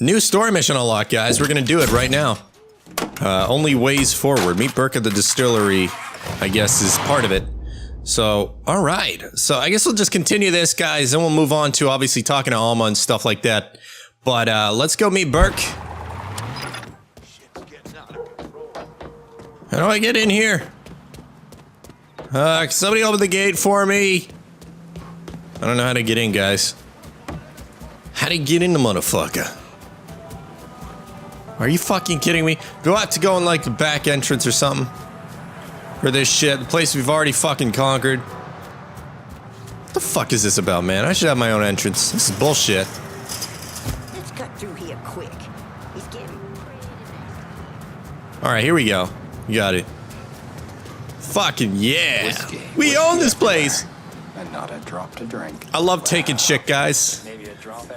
New story mission unlocked, guys. We're gonna do it right now. Only ways forward. Meet Burke at the distillery, I guess, is part of it. So, alright. So, I guess we'll just continue this, guys, and we'll move on to, obviously, talking to Alma and stuff like that. But, let's go meet Burke. How do I get in here? Can somebody open the gate for me? I don't know how to get in, guys. How do you get in the motherfucker? Are you fucking kidding me? Do I have to go in, like, the back entrance or something? For this shit, the place we've already fucking conquered. What the fuck is this about, man? I should have my own entrance. This is bullshit. Let's cut through here quick. He's getting... Alright, here we go. You got it. Fucking yeah! Whiskey. We own this place! And not a drop to drink. I love taking shit, guys.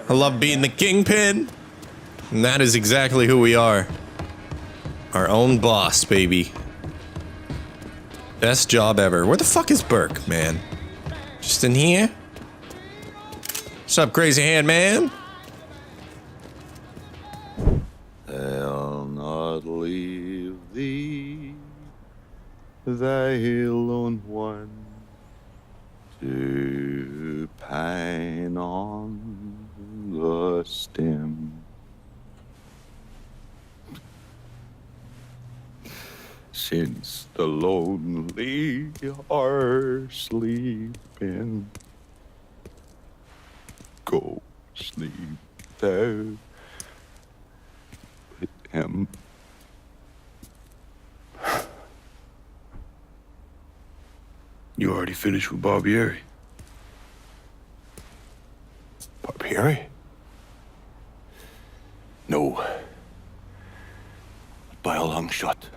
I love being the kingpin. And that is exactly who we are. Our own boss, baby. Best job ever. Where the fuck is Burke, man? Just in here? What's up, crazy hand man? I'll not leave thee, thy lone one, to pine on the stem. Since the lonely are sleeping, go sleep thou with him. You already finished with Barbieri? Barbieri? No. By a long shot.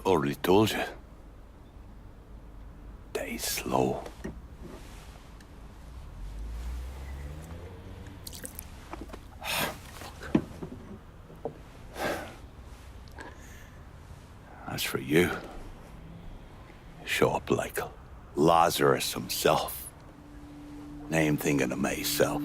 Already told you. Die slow. As for you, show up like Lazarus himself. And I'm thinking of myself.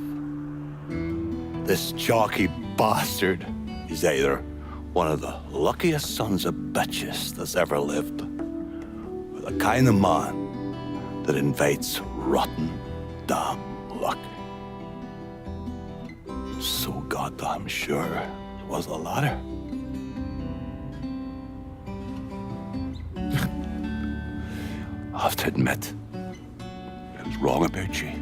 This jockey bastard is either one of the luckiest sons of bitches that's ever lived, or the kind of man that invites rotten damn luck. So goddamn sure it was the latter. I have to admit, I was wrong about you.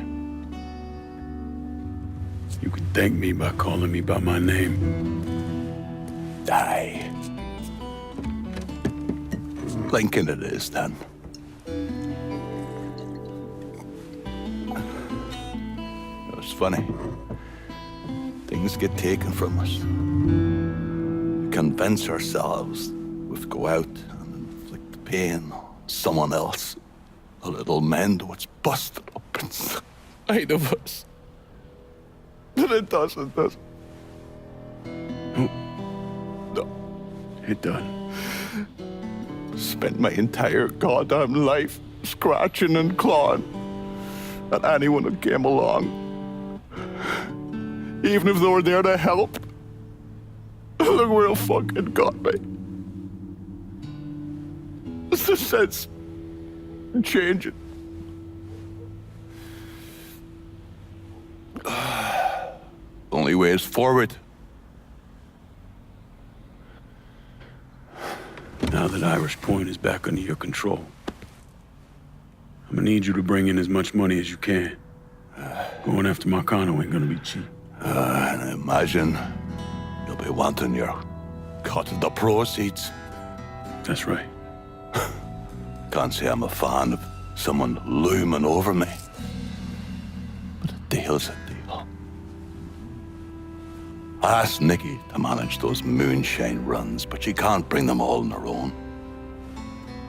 You can thank me by calling me by my name. Die. Lincoln it is, then. It's funny. Things get taken from us. We convince ourselves we have to go out and inflict the pain on someone else. A little mend what's busted up inside of us. But it doesn't. It done. Spent my entire goddamn life scratching and clawing at anyone who came along. Even if they were there to help. Look where it fucking got me. It's the sense of changing. Only way is forward. Now that Irish Point is back under your control, I'm gonna need you to bring in as much money as you can. Going after Marcano ain't gonna be cheap. And I imagine you'll be wanting your cut of the proceeds. That's right. Can't say I'm a fan of someone looming over me. But a deal's a deal. I asked Nikki to manage those moonshine runs, but she can't bring them all on her own.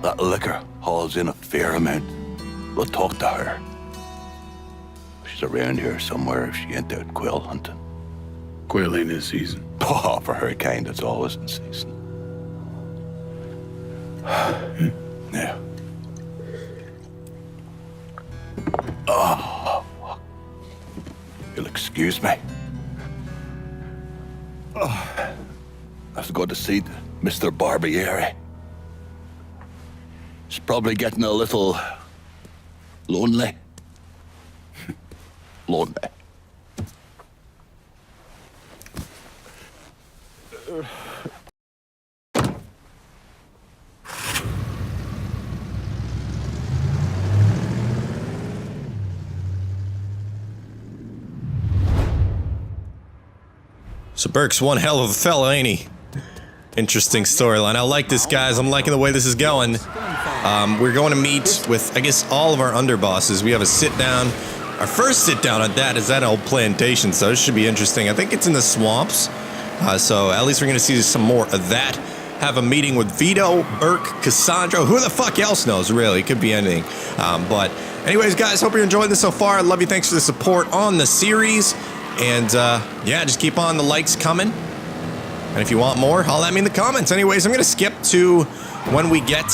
That liquor hauls in a fair amount. We'll talk to her. She's around here somewhere if she ain't out quail hunting. Quail ain't this season. Oh, for her kind, it's always in season. Yeah. Oh, you'll excuse me. Let's go to see Mr. Barbieri. He's probably getting a little lonely. Lonely. So Burke's one hell of a fella, ain't he? Interesting storyline. I like this, guys. I'm liking the way this is going. We're going to meet with, I guess, all of our underbosses. We have a sit-down. Our first sit-down at that is that old plantation, so this should be interesting. I think it's in the swamps, so at least we're going to see some more of that. Have a meeting with Vito, Burke, Cassandra. Who the fuck else knows, really? It could be anything. But anyways, guys, hope you're enjoying this so far. I love you. Thanks for the support on the series. And, yeah, just keep on the likes coming. And if you want more, holla at me in the comments. Anyways, I'm going to skip to when we get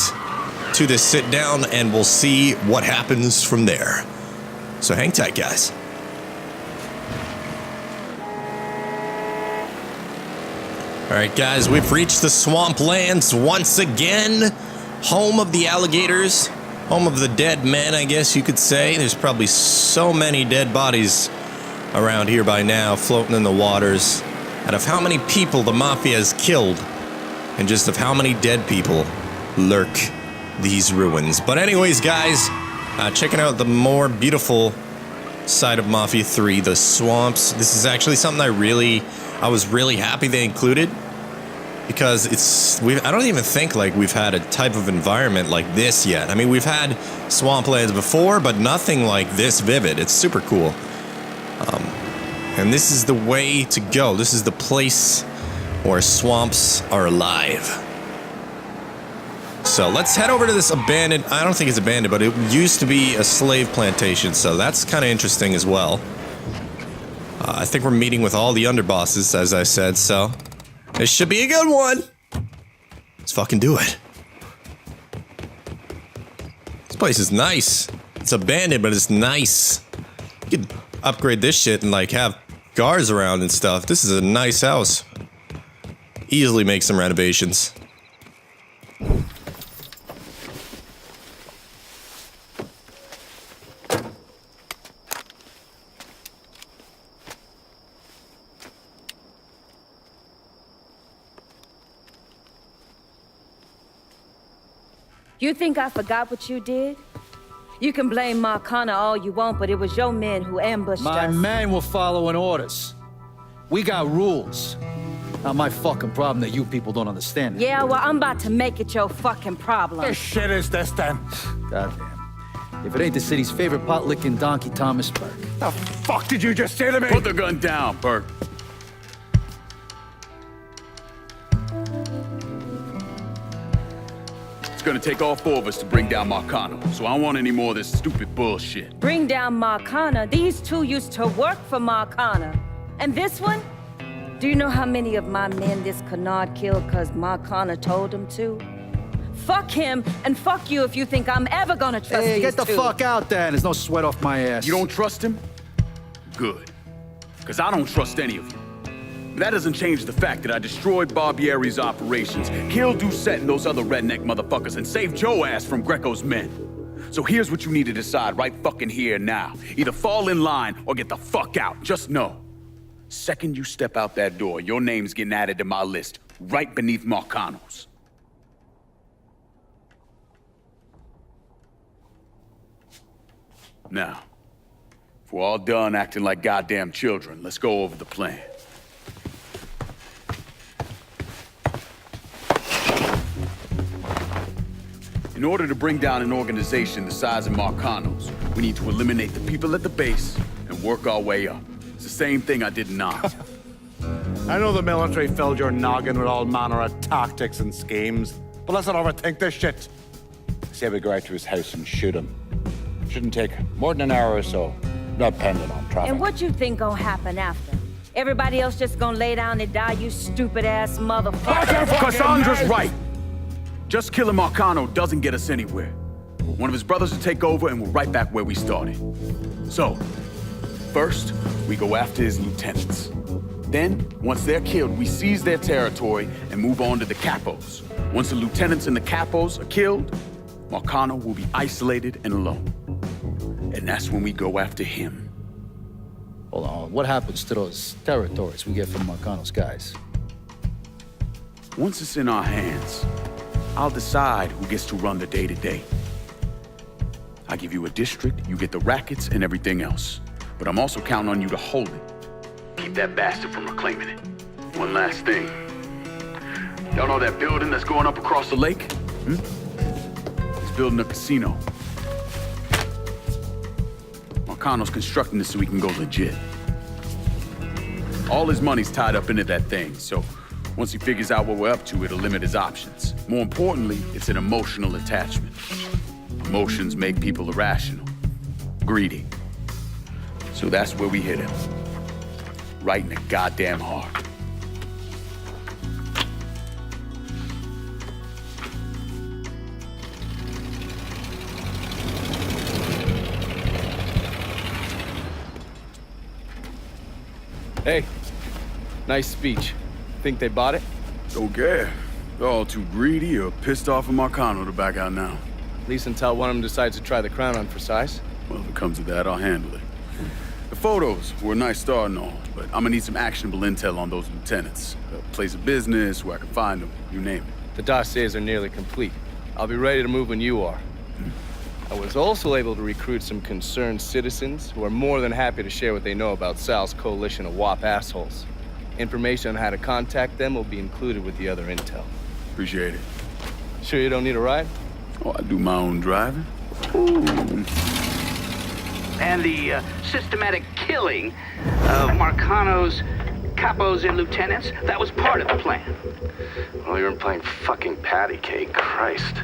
to this sit down, and we'll see what happens from there. So hang tight, guys. All right, guys, we've reached the swamplands once again. Home of the alligators. Home of the dead men, I guess you could say. There's probably so many dead bodies around here by now, floating in the waters. Out of how many people the Mafia has killed, and just of how many dead people lurk these ruins. But anyways, guys, checking out the more beautiful side of Mafia 3, the swamps. This is actually something I was really happy they included, because I don't even think like we've had a type of environment like this yet. I mean, we've had swamplands before, but nothing like this vivid. It's super cool. And this is the way to go. This is the place where swamps are alive. So let's head over to this abandoned, I don't think it's abandoned, but it used to be a slave plantation, so that's kind of interesting as well. I think we're meeting with all the underbosses, as I said, so this should be a good one. Let's fucking do it. This place is nice. It's abandoned, but it's nice. You could upgrade this shit and like have guards around and stuff. This is a nice house. Easily make some renovations. You think I forgot what you did? You can blame Marcano all you want, but it was your men who ambushed us. My men were following orders. We got rules. Not my fucking problem that you people don't understand it. Yeah, well, I'm about to make it your fucking problem. What shit is this then? Goddamn. If it ain't the city's favorite pot-licking donkey, Thomas Burke. The fuck did you just say to me? Put the gun down, Burke. It's gonna take all four of us to bring down Marcano, so I don't want any more of this stupid bullshit. Bring down Marcano. These two used to work for Marcano. And this one? Do you know how many of my men this canard killed because Marcano told him to? Fuck him, and fuck you if you think I'm ever gonna trust these two. Hey, get the fuck out then. There's no sweat off my ass. You don't trust him? Good. Because I don't trust any of you. But that doesn't change the fact that I destroyed Barbieri's operations, killed Doucette and those other redneck motherfuckers, and saved your ass from Greco's men. So here's what you need to decide right fucking here now. Either fall in line or get the fuck out. Just know. Second you step out that door, your name's getting added to my list, right beneath Marcano's. Now, if we're all done acting like goddamn children, let's go over the plan. In order to bring down an organization the size of Marcano's, we need to eliminate the people at the base and work our way up. It's the same thing I did in Oz. I know the military filled your noggin with all manner of tactics and schemes, but let's not overthink this shit. Say we go out to his house and shoot him. Shouldn't take more than an hour or so, not depending on traffic. And what you think gonna happen after? Everybody else just gonna lay down and die, you stupid-ass motherfucker? Cassandra's right! Just killing Marcano doesn't get us anywhere. One of his brothers will take over and we're right back where we started. So, First, we go after his lieutenants. Then, once they're killed, we seize their territory and move on to the capos. Once the lieutenants and the capos are killed, Marcano will be isolated and alone. And that's when we go after him. Hold on, what happens to those territories we get from Marcano's guys? Once it's in our hands, I'll decide who gets to run the day-to-day. I give you a district, you get the rackets and everything else. But I'm also counting on you to hold it. Keep that bastard from reclaiming it. One last thing. Y'all know that building that's going up across the lake? It's building a casino. Marcano's constructing this so we can go legit. All his money's tied up into that thing, so once he figures out what we're up to, it'll limit his options. More importantly, it's an emotional attachment. Emotions make people irrational, greedy. So that's where we hit him. Right in the goddamn heart. Hey, nice speech. Think they bought it? Don't care. They're all too greedy or pissed off at Marcano to back out now. At least until one of them decides to try the crown on for size. Well, if it comes to that, I'll handle it. The photos were a nice start and all, but I'm gonna need some actionable intel on those lieutenants. A place of business, where I can find them, you name it. The dossiers are nearly complete. I'll be ready to move when you are. I was also able to recruit some concerned citizens who are more than happy to share what they know about Sal's coalition of WAP assholes. Information on how to contact them will be included with the other intel. Appreciate it. Sure you don't need a ride? Oh, I do my own driving. And the systematic killing of Marcano's capos and lieutenants, that was part of the plan. Well, you were playing fucking patty cake, Christ.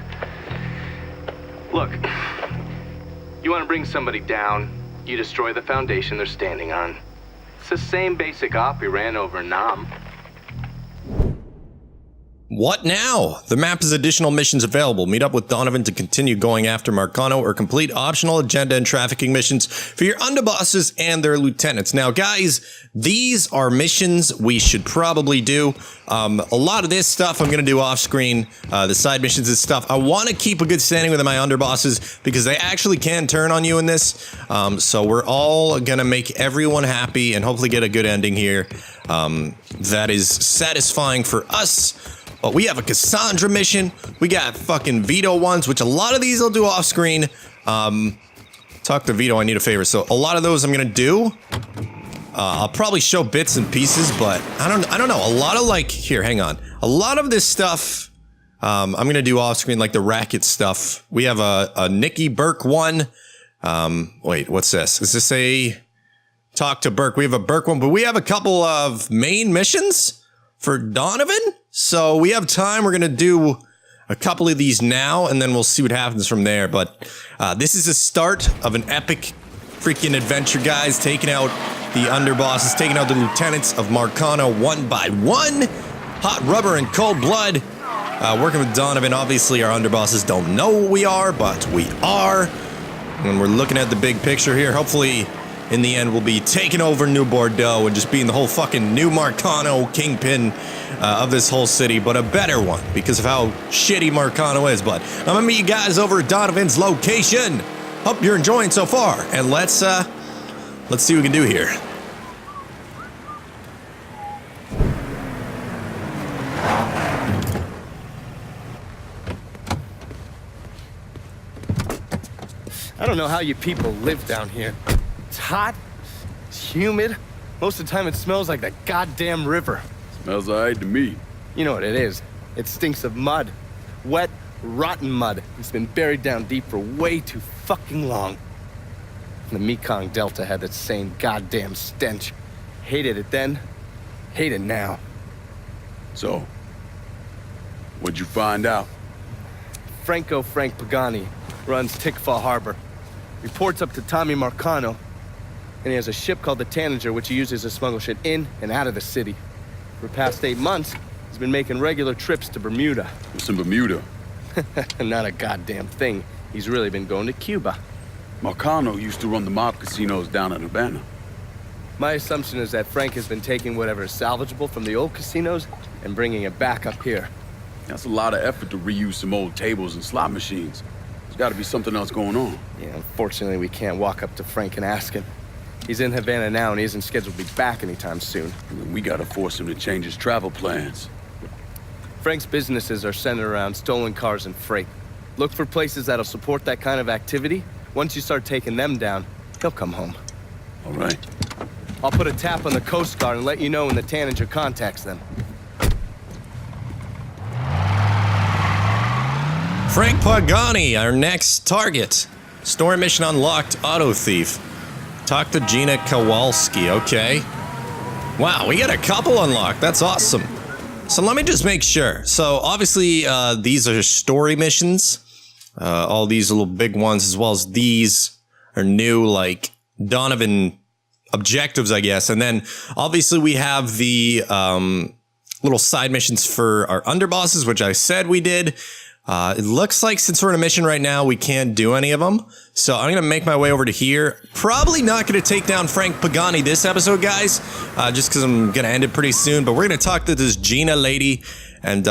Look, you want to bring somebody down, you destroy the foundation they're standing on. It's the same basic op we ran over Nam. What now? The map has additional missions available. Meet up with Donovan to continue going after Marcano or complete optional agenda and trafficking missions for your underbosses and their lieutenants. Now, guys, these are missions we should probably do. A lot of this stuff I'm going to do off screen, the side missions and stuff. I want to keep a good standing with my underbosses because they actually can turn on you in this. So we're all going to make everyone happy and hopefully get a good ending here. That is satisfying for us. But we have a Cassandra mission. We got fucking Vito ones, which a lot of these I'll do off screen. Talk to Vito, I need a favor. So a lot of those I'm gonna do. I'll probably show bits and pieces, but I don't know. A lot of like, here, hang on. A lot of this stuff I'm gonna do off screen, like the racket stuff. We have a Nikki Burke one. Wait, what's this? Is this a talk to Burke? We have a Burke one, but we have a couple of main missions for Donovan. So we have time. We're going to do a couple of these now, and then we'll see what happens from there. But this is the start of an epic freaking adventure, guys. Taking out the underbosses, taking out the lieutenants of Marcano one by one. Hot rubber and cold blood. Working with Donovan. Obviously, our underbosses don't know what we are, but we are. When we're looking at the big picture here, hopefully, in the end, we'll be taking over New Bordeaux and just being the whole fucking new Marcano kingpin of this whole city, but a better one because of how shitty Marcano is. But I'm gonna meet you guys over at Donovan's location. Hope you're enjoying so far, and let's see what we can do here. I don't know how you people live down here. It's hot, it's humid. Most of the time it smells like the goddamn river. Smells alright to me. You know what it is. It stinks of mud. Wet, rotten mud. It's been buried down deep for way too fucking long. The Mekong Delta had that same goddamn stench. Hated it then, hate it now. So, what'd you find out? Frank Pagani runs Tikfa Harbor. Reports up to Tommy Marcano, and he has a ship called the Tanager, which he uses to smuggle shit in and out of the city. For the past 8 months, he's been making regular trips to Bermuda. What's in Bermuda? Not a goddamn thing. He's really been going to Cuba. Marcano used to run the mob casinos down in Havana. My assumption is that Frank has been taking whatever is salvageable from the old casinos and bringing it back up here. That's a lot of effort to reuse some old tables and slot machines. There's got to be something else going on. Yeah, unfortunately, we can't walk up to Frank and ask him. He's in Havana now, and he isn't scheduled to be back anytime soon. We got to force him to change his travel plans. Frank's businesses are centered around stolen cars and freight. Look for places that'll support that kind of activity. Once you start taking them down, he'll come home. All right. I'll put a tap on the Coast Guard and let you know when the Tanager contacts them. Frank Pagani, our next target. Story mission unlocked, auto thief. Talk to Gina Kowalski, okay. Wow, we got a couple unlocked, that's awesome. So let me just make sure. So obviously these are story missions. All these little big ones as well as these are new, like Donovan objectives, I guess. And then obviously we have the little side missions for our underbosses, which I said we did. It looks like since we're in a mission right now, we can't do any of them. So I'm going to make my way over to here. Probably not going to take down Frank Pagani this episode, guys, just because I'm going to end it pretty soon. But we're going to talk to this Gina lady and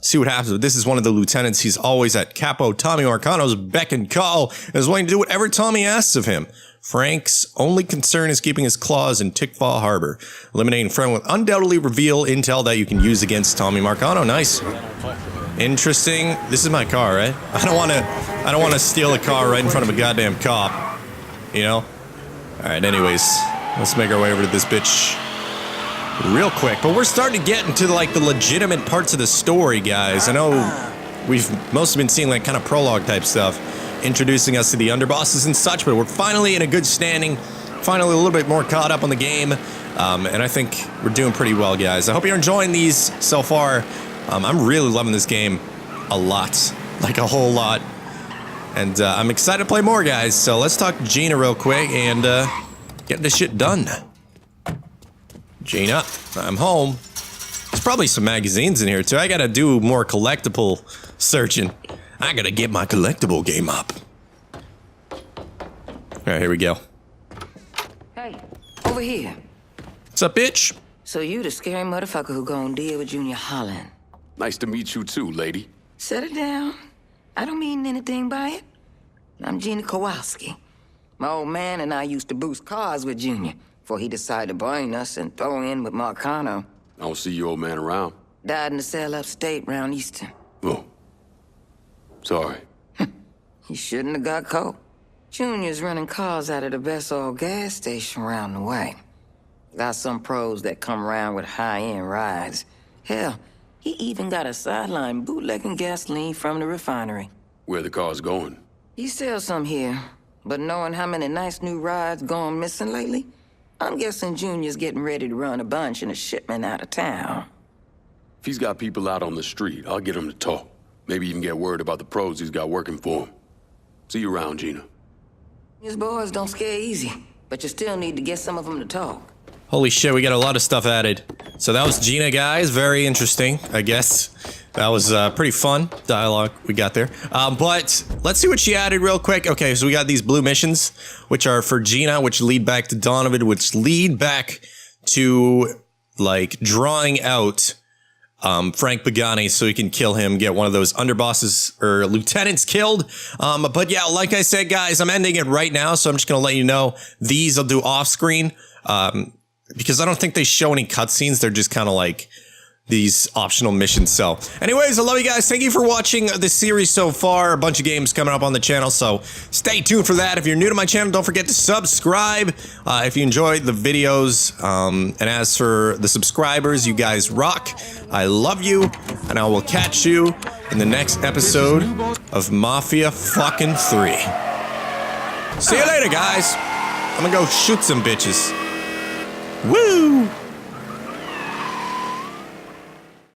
see what happens. This is one of the lieutenants. He's always at Capo Tommy Marcano's beck and call and is willing to do whatever Tommy asks of him. Frank's only concern is keeping his claws in Tickfall Harbor. Eliminating Frank will undoubtedly reveal intel that you can use against Tommy Marcano. Nice. Interesting. This is my car, right? I don't want to steal a car right in front of a goddamn cop. You know? Alright, anyways. Let's make our way over to this bitch real quick. But we're starting to get into like the legitimate parts of the story, guys. I know we've mostly been seeing like kind of prologue type stuff, introducing us to the underbosses and such, but we're finally in a good standing, finally a little bit more caught up on the game, and I think we're doing pretty well, guys. I hope you're enjoying these so far. I'm really loving this game a lot, like a whole lot, and I'm excited to play more, guys. So let's talk to Gina real quick and get this shit done. Gina, I'm home. There's probably some magazines in here too. I gotta do more collectible searching. I gotta get my collectible game up. Alright, here we go. Hey, over here. What's up, bitch? So you the scary motherfucker who gonna deal with Junior Holland. Nice to meet you too, lady. Set it down. I don't mean anything by it. I'm Gina Kowalski. My old man and I used to boost cars with Junior before he decided to burn us and throw in with Marcano. I don't see your old man around. Died in the cell upstate round Easton. Oh. Sorry. He shouldn't have got caught. Junior's running cars out of the best old gas station around the way. Got some pros that come around with high-end rides. Hell, he even got a sideline bootlegging gasoline from the refinery. Where the car's going? He sells some here, but knowing how many nice new rides gone missing lately, I'm guessing Junior's getting ready to run a bunch in a shipment out of town. If he's got people out on the street, I'll get him to talk. Maybe even get word about the pros he's got working for him. See you around, Gina. His boys don't scare easy, but you still need to get some of them to talk. Holy shit, we got a lot of stuff added. So that was Gina, guys. Very interesting, I guess. That was pretty fun dialogue we got there. But let's see what she added real quick. Okay, so we got these blue missions, which are for Gina, which lead back to Donovan, which lead back to, like, drawing out Frank Pagani so he can kill him, get one of those underbosses or lieutenants killed. But yeah, like I said, guys, I'm ending it right now, so I'm just going to let you know these I'll do off screen because I don't think they show any cutscenes. They're just kind of like these optional missions. So anyways, I love you guys. Thank you for watching this series so far. A bunch of games coming up on the channel, so stay tuned for that. If you're new to my channel, don't forget to subscribe if you enjoyed the videos. And as for the subscribers, you guys rock. I love you, and I will catch you in the next episode of Mafia fucking 3. See you later, guys. I'm gonna go shoot some bitches. Woo!